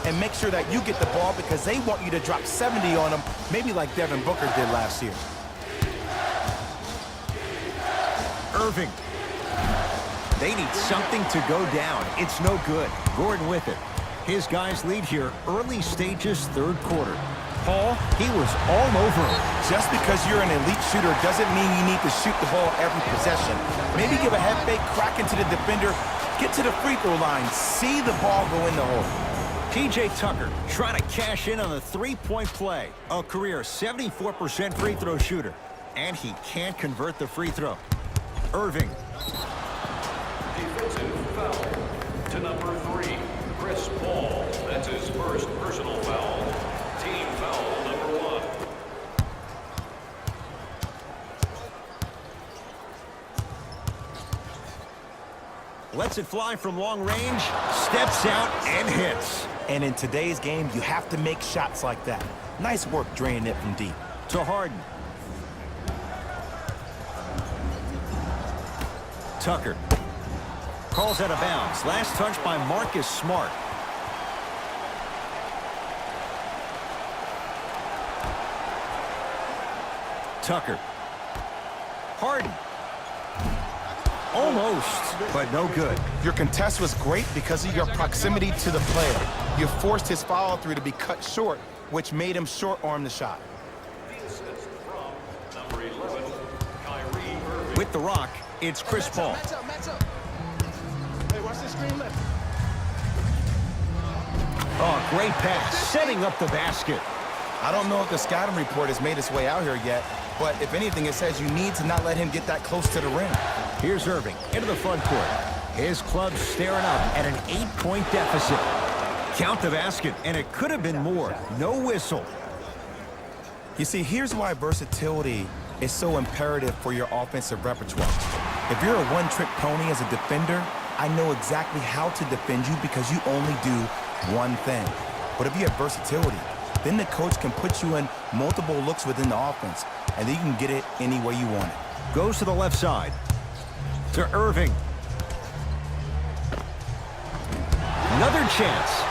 and make sure that you get the ball because they want you to drop 70 on them, maybe like Devin Booker did last year. Irving. They need something to go down. It's no good. Gordon with it. His guys lead here, early stages, third quarter. Paul, he was all over him. Just because you're an elite shooter doesn't mean you need to shoot the ball every possession. Maybe give a head fake, crack into the defender, get to the free throw line, see the ball go in the hole. P.J. Tucker trying to cash in on a three-point play. A career 74% free throw shooter. And he can't convert the free throw. Irving. Defensive foul to number 3, Chris Paul. That's his first personal foul. Team foul number 1. Lets it fly from long range, steps out and hits. And in today's game, you have to make shots like that. Nice work draining it from deep. To Harden. Tucker. Calls out of bounds. Last touch by Marcus Smart. Tucker. Harden. Almost, but no good. Your contest was great because of your proximity to the player. You forced his follow-through to be cut short, which made him short-arm the shot. The assist from number 11, Kyrie Irving. With the rock, it's Chris Paul. Hey, watch this screen left. Oh, great pass, setting up the basket. I don't know if the scouting report has made its way out here yet, but if anything, it says you need to not let him get that close to the rim. Here's Irving into the front court. His club staring up at an 8-point deficit. Count the basket, and it could have been more. No whistle. You see, here's why versatility is so imperative for your offensive repertoire. If you're a one-trick pony as a defender, I know exactly how to defend you because you only do one thing. But if you have versatility, then the coach can put you in multiple looks within the offense, and then you can get it any way you want it. Goes to the left side. To Irving. Another chance.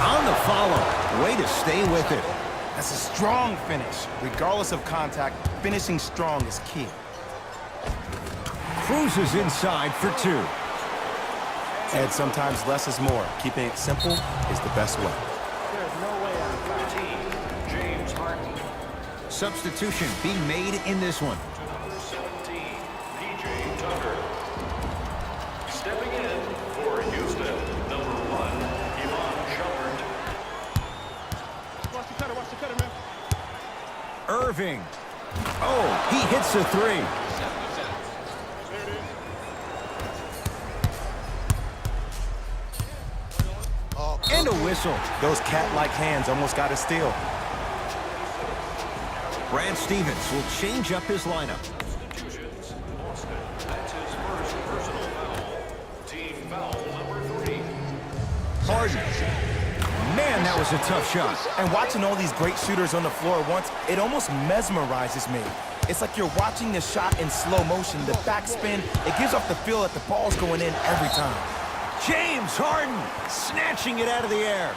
On the follow. Way to stay with it. That's a strong finish. Regardless of contact, finishing strong is key. Cruises inside for 2. And sometimes less is more. Keeping it simple is the best way. James Harden. Substitution being made in this one. To number 17, P.J. Tucker. Stepping in for Houston, number 1, Iman Shumpert. Watch the cutter, man. Irving. Oh, he hits a 3. And a whistle. Those cat-like hands almost got a steal. Brad Stevens will change up his lineup. Substitutions. Boston. That's his first personal foul. Team foul number 3. Harden. Man, that was a tough shot. And watching all these great shooters on the floor at once, it almost mesmerizes me. It's like you're watching the shot in slow motion. The backspin, it gives off the feel that the ball's going in every time. James Harden snatching it out of the air.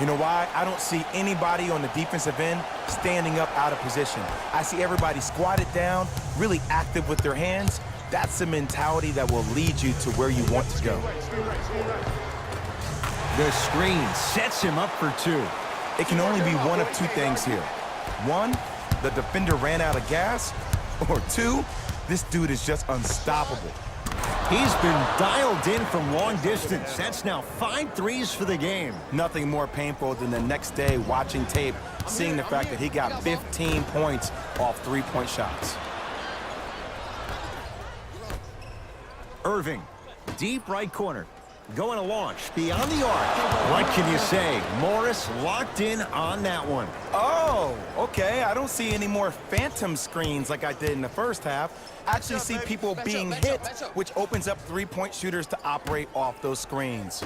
You know why? I don't see anybody on the defensive end standing up out of position. I see everybody squatted down, really active with their hands. That's the mentality that will lead you to where you want to go. The screen sets him up for 2. It can only be one of 2 things here. 1, the defender ran out of gas, or 2, this dude is just unstoppable. He's been dialed in from long distance. That's now 5 threes for the game. Nothing more painful than the next day watching tape, seeing the fact that he got 15 points off 3-point shots. Irving, deep right corner. Going to launch beyond the arc. What can you say? Morris locked in on that one. Oh, okay. I don't see any more phantom screens like I did in the first half. I actually see people being hit, which opens up 3-point shooters to operate off those screens.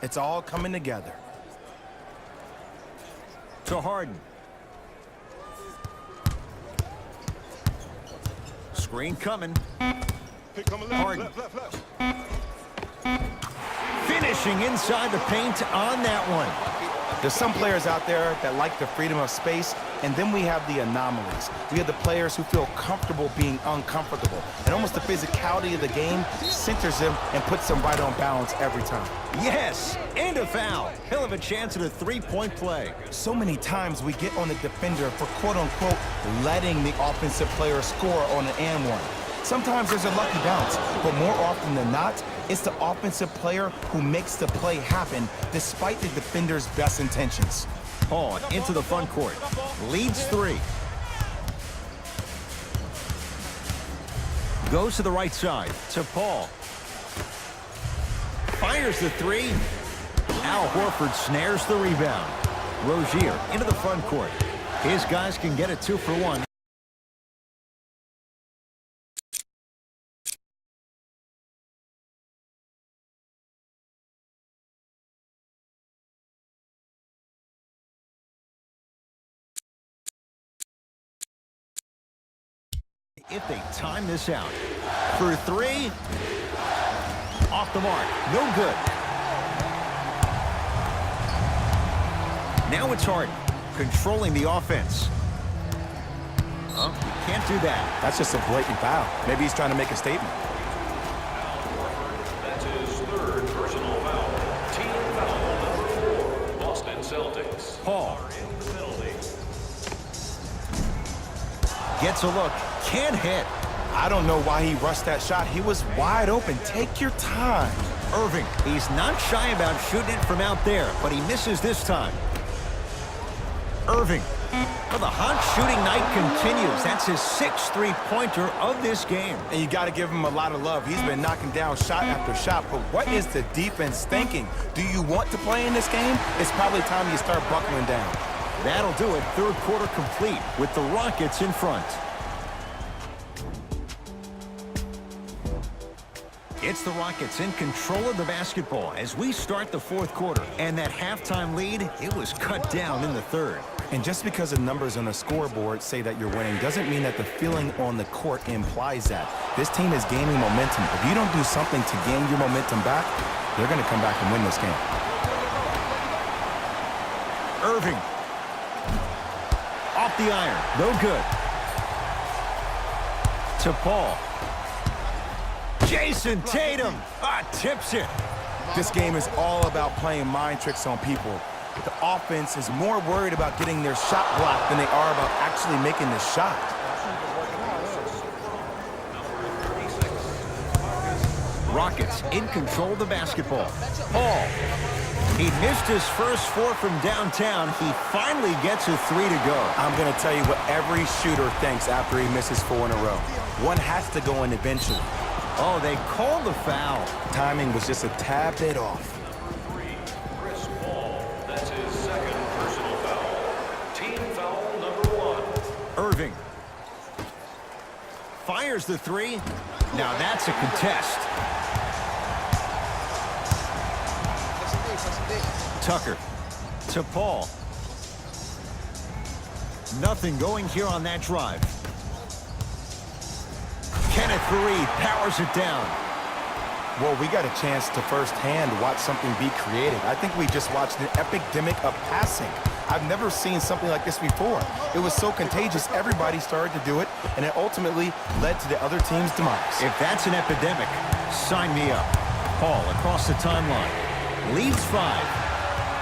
It's all coming together. To Harden. Screen coming. Harden. finishing inside the paint on that one. There's some players out there that like the freedom of space, and then we have the anomalies. We have the players who feel comfortable being uncomfortable, and almost the physicality of the game centers them and puts them right on balance every time. Yes, and a foul. He'll have a chance at a three-point play. So many times we get on the defender for quote-unquote letting the offensive player score on an and one. Sometimes there's a lucky bounce, but more often than not, it's the offensive player who makes the play happen despite the defender's best intentions. Paul into the front court. Leads 3. Goes to the right side to Paul. Fires the 3. Al Horford snares the rebound. Rozier into the front court. His guys can get a 2 for 1. If they time this out. For 3. Off the mark. No good. Now it's Harden. Controlling the offense. Oh, you can't do that. That's just a blatant foul. Maybe he's trying to make a statement. That's his 3rd personal foul. Team foul number 4. Boston Celtics. Paul In the penalty. gets a look. Can't hit. I don't know why he rushed that shot. He was wide open. Take your time. Irving, he's not shy about shooting it from out there, but he misses this time. Irving. Well, the hot shooting night continues. That's his 6th three-pointer of this game. And you got to give him a lot of love. He's been knocking down shot after shot. But what is the defense thinking? Do you want to play in this game? It's probably time you start buckling down. That'll do it. 3rd quarter complete with the Rockets in front. It's the Rockets in control of the basketball as we start the 4th quarter. And that halftime lead, it was cut down in the 3rd. And just because the numbers on the scoreboard say that you're winning doesn't mean that the feeling on the court implies that. This team is gaining momentum. If you don't do something to gain your momentum back, they're going to come back and win this game. Irving. Off the iron. No good. To Paul. Jason Tatum. Tips it. This game is all about playing mind tricks on people. The offense is more worried about getting their shot blocked than they are about actually making the shot. Rockets in control of the basketball. Paul. He missed his first 4 from downtown. He finally gets a 3 to go. I'm going to tell you what every shooter thinks after he misses 4 in a row. One has to go in eventually. Oh, they called the foul. Timing was just a tad bit off. That's his 2nd personal foul. Team foul number 1. Irving. Fires the 3. Now that's a contest. Tucker to Paul. Nothing going here on that drive. Kenneth Faried powers it down. Well, we got a chance to firsthand watch something be created. I think we just watched an epidemic of passing. I've never seen something like this before. It was so contagious, everybody started to do it, and it ultimately led to the other team's demise. If that's an epidemic, sign me up. Paul across the timeline. Leads 5.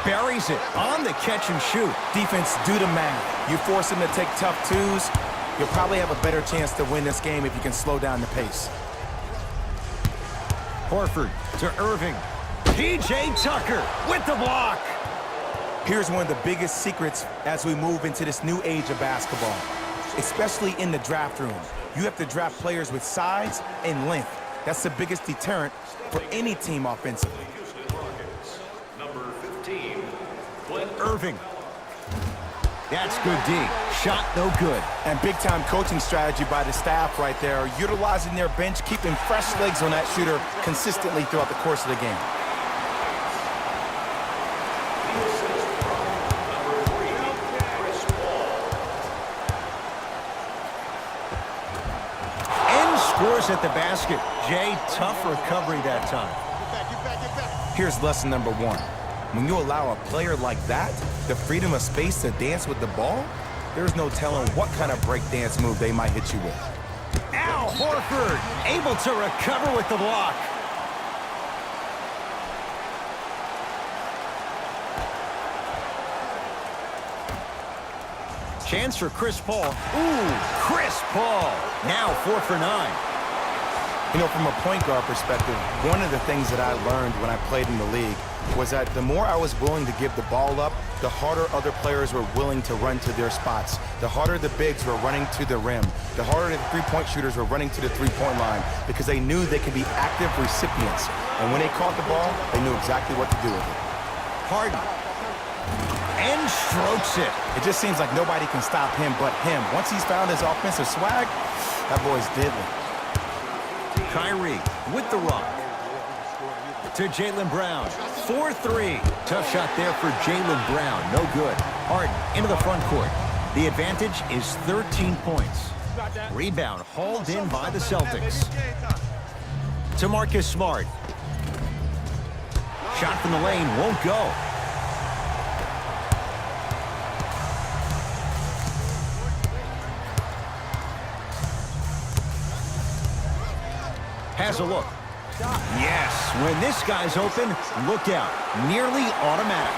Buries it on the catch and shoot. Defense, do the math. You force them to take tough twos, you'll probably have a better chance to win this game if you can slow down the pace. Horford to Irving. P.J. Tucker with the block. Here's one of the biggest secrets as we move into this new age of basketball, especially in the draft room. You have to draft players with size and length. That's the biggest deterrent for any team offensively. Number 15. Irving. That's good D. Shot no good. And big-time coaching strategy by the staff right there, utilizing their bench, keeping fresh legs on that shooter consistently throughout the course of the game. And scores at the basket. Jay, tough recovery that time. Get back. Here's lesson number one. When you allow a player like that the freedom of space to dance with the ball, there's no telling what kind of breakdance move they might hit you with. Al Horford able to recover with the block. Chance for Chris Paul. Ooh, Chris Paul. Now 4 for 9. You know, from a point guard perspective, one of the things that I learned when I played in the league was that the more I was willing to give the ball up, the harder other players were willing to run to their spots. The harder the bigs were running to the rim. The harder the three-point shooters were running to the three-point line because they knew they could be active recipients. And when they caught the ball, they knew exactly what to do with it. Harden. And strokes it. It just seems like nobody can stop him but him. Once he's found his offensive swag, that boy's deadly. Kyrie with the rock. To Jaylen Brown. 4-3. Tough shot there for Jaylen Brown. No good. Harden into the front court. The advantage is 13 points. Rebound hauled in by the Celtics. To Marcus Smart. Shot from the lane won't go. Has a look. Yes, when this guy's open, look out. Nearly automatic.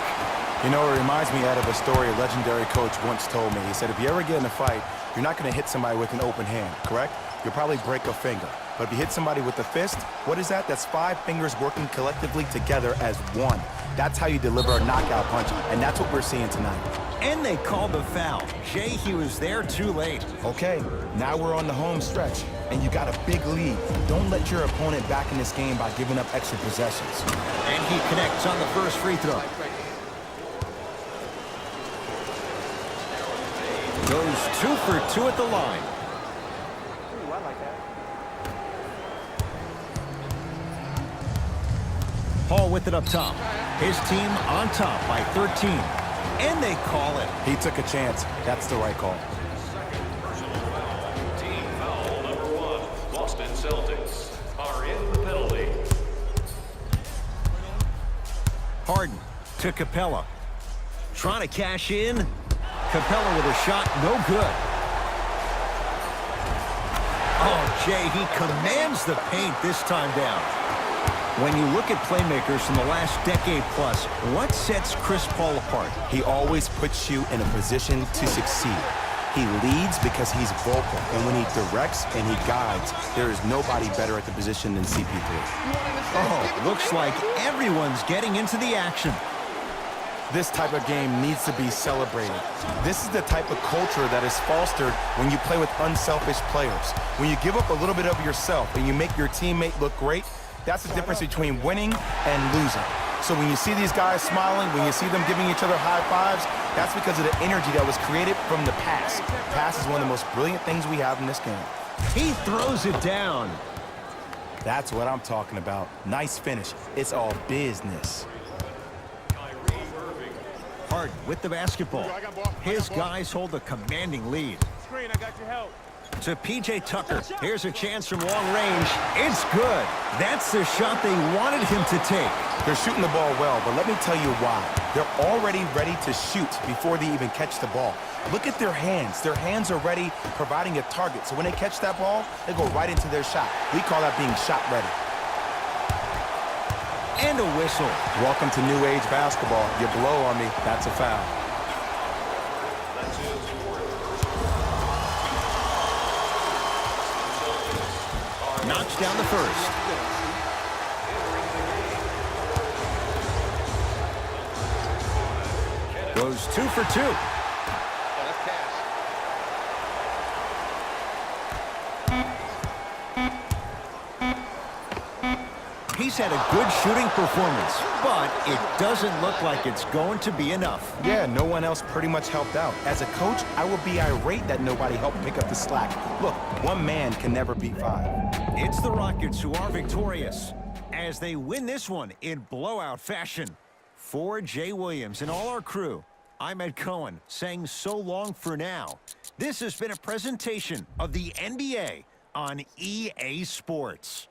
You know, it reminds me out of a story a legendary coach once told me. He said, if you ever get in a fight, you're not going to hit somebody with an open hand, correct? You'll probably break a finger. But if you hit somebody with a fist, what is that? That's 5 fingers working collectively together as one. That's how you deliver a knockout punch, and that's what we're seeing tonight. And they called the foul. Jay, he was there too late. Okay, now we're on the home stretch, and you got a big lead. Don't let your opponent back in this game by giving up extra possessions. And he connects on the first free throw. Goes 2 for 2 at the line. Ooh, I like that. Paul with it up top. His team on top by 13. And they call it. He took a chance. That's the right call. Second personal foul. Team foul number 1. Boston Celtics are in the penalty. Harden to Capella. Trying to cash in. Capella with a shot, no good. Oh, Jay, he commands the paint this time down. When you look at playmakers from the last decade plus, what sets Chris Paul apart? He always puts you in a position to succeed. He leads because he's vocal, and when he directs and he guides, there is nobody better at the position than CP3. Oh, looks like everyone's getting into the action. This type of game needs to be celebrated. This is the type of culture that is fostered when you play with unselfish players. When you give up a little bit of yourself and you make your teammate look great, that's the difference between winning and losing. So when you see these guys smiling, when you see them giving each other high fives, that's because of the energy that was created from the pass. Pass is one of the most brilliant things we have in this game. He throws it down. That's what I'm talking about. Nice finish. It's all business. Harden with the basketball. His guys hold a commanding lead. Screen, I got your help. To P.J. Tucker. Here's a chance from long range. It's good. That's the shot they wanted him to take. They're shooting the ball well, but let me tell you why. They're already ready to shoot before they even catch the ball. Look at their hands. Their hands are ready, providing a target. So when they catch that ball, they go right into their shot. We call that being shot ready. And a whistle. Welcome to new age basketball. You blow on me, that's a foul. That's his fourth. Knocks down the first. Goes 2 for 2. He's had a good shooting performance, but it doesn't look like it's going to be enough. Yeah, no one else pretty much helped out. As a coach, I will be irate that nobody helped pick up the slack. Look, one man can never beat 5. It's the Rockets who are victorious as they win this one in blowout fashion. For Jay Williams and all our crew, I'm Ed Cohen saying so long for now. This has been a presentation of the NBA on EA Sports.